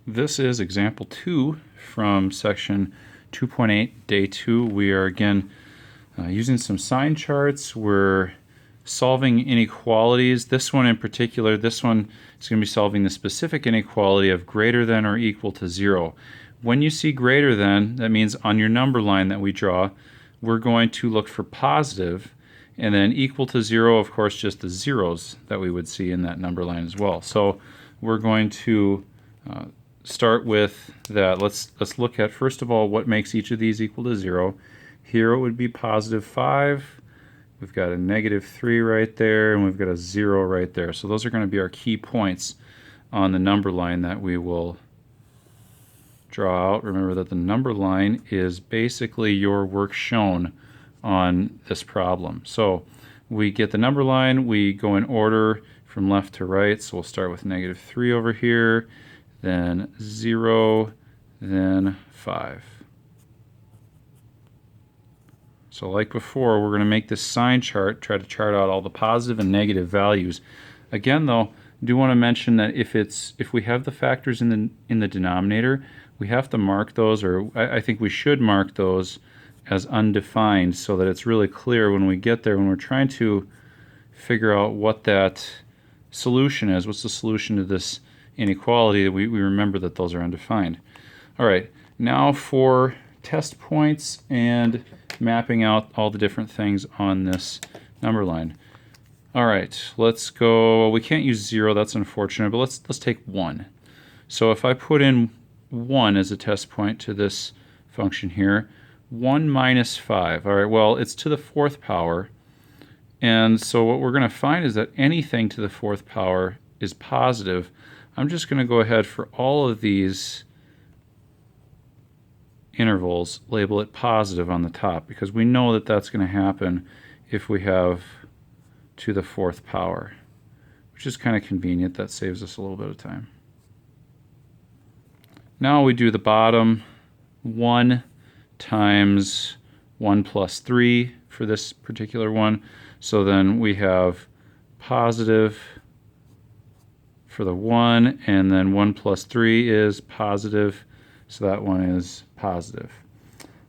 This is example 2 from section 2.8, day 2. We are again using some sign charts. We're solving inequalities. This one in particular, this one is going to be solving the specific inequality of greater than or equal to 0. When you see greater than, that means on your number line that we draw, we're going to look for positive, and then equal to 0, of course, just the zeros that we would see in that number line as well. So we're going to start with that. Let's look at, first of all, what makes each of these equal to 0. Here it would be positive 5. We've got a negative 3 right there, and we've got a 0 right there. So those are going to be our key points on the number line that we will draw out. Remember that the number line is basically your work shown on this problem. So we get the number line, we go in order from left to right. So we'll start with negative 3 over here, then 0, then 5. So like before, we're going to make this sign chart, try to chart out all the positive and negative values. Again, though, I do want to mention that if we have the factors in the denominator, we have to mark those, or I think we should mark those as undefined so that it's really clear when we get there, when we're trying to figure out what that solution is, what's the solution to this inequality, that we remember that those are undefined. All right, now for test points and mapping out all the different things on this number line. All right, let's go. We can't use 0, that's unfortunate, but let's take 1. So if I put in 1 as a test point to this function here, 1 minus 5. All right, well, it's to the 4th power, and so what we're going to find is that anything to the 4th power is positive. I'm just going to go ahead for all of these intervals, label it positive on the top, because we know that that's going to happen if we have to the 4th power, which is kind of convenient. That saves us a little bit of time. Now we do the bottom, 1 times 1 plus 3 for this particular one. So then we have positive for the 1, and then 1 plus 3 is positive, so that one is positive.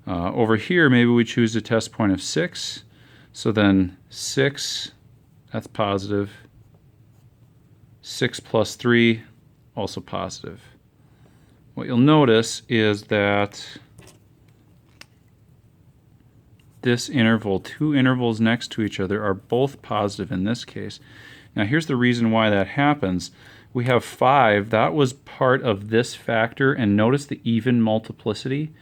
Over here, maybe we choose a test point of 6, so then 6, that's positive. 6 plus 3, also positive. What you'll notice is that this interval, 2 intervals next to each other, are both positive in this case. Now here's the reason why that happens. We have 5, that was part of this factor, and notice the even multiplicity.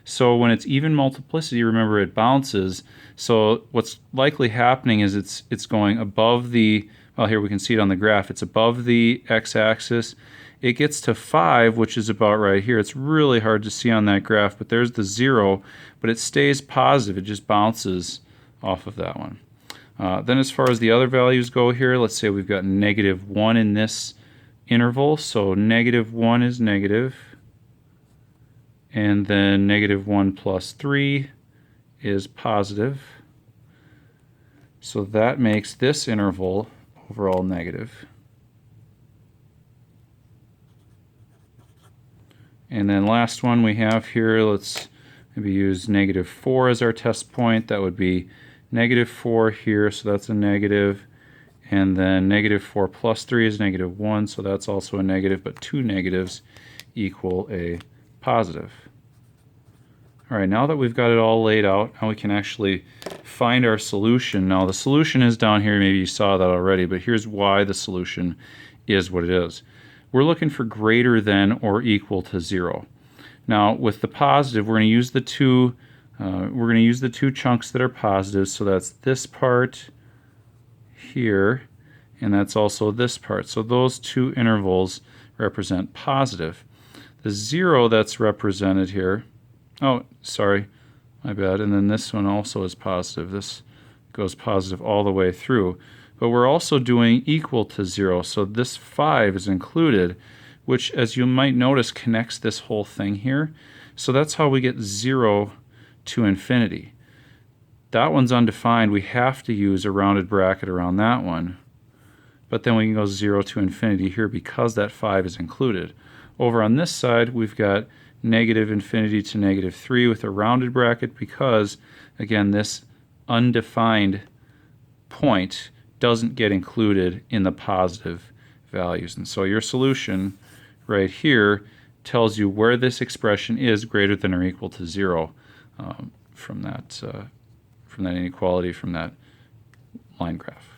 So when it's even multiplicity, remember it bounces. So what's likely happening is it's going above the, well, here we can see it on the graph, it's above the x-axis. It gets to 5, which is about right here. It's really hard to see on that graph, but there's the 0, but it stays positive. It just bounces off of that one. Then as far as the other values go here, let's say we've got negative 1 in this interval, so negative 1 is negative, and then negative 1 plus 3 is positive. So that makes this interval overall negative. And then last one we have here, let's maybe use negative 4 as our test point. That would be negative 4 here, so that's a negative. And then negative 4 plus 3 is negative 1, so that's also a negative, but 2 negatives equal a positive. All right, now that we've got it all laid out, now we can actually find our solution. Now the solution is down here, maybe you saw that already, but here's why the solution is what it is. We're looking for greater than or equal to 0. Now with the positive, we're going to use the two chunks that are positive, so that's this part here, and that's also this part. So those 2 intervals represent positive. The 0 that's represented here, oh, sorry, my bad, and then this one also is positive. This goes positive all the way through. But we're also doing equal to 0, so this 5 is included, which, as you might notice, connects this whole thing here. So that's how we get 0 to infinity. That one's undefined. We have to use a rounded bracket around that one. But then we can go 0 to infinity here because that 5 is included. Over on this side, we've got negative infinity to negative 3 with a rounded bracket because, again, this undefined point doesn't get included in the positive values. And so your solution right here tells you where this expression is greater than or equal to 0 from that inequality from that line graph.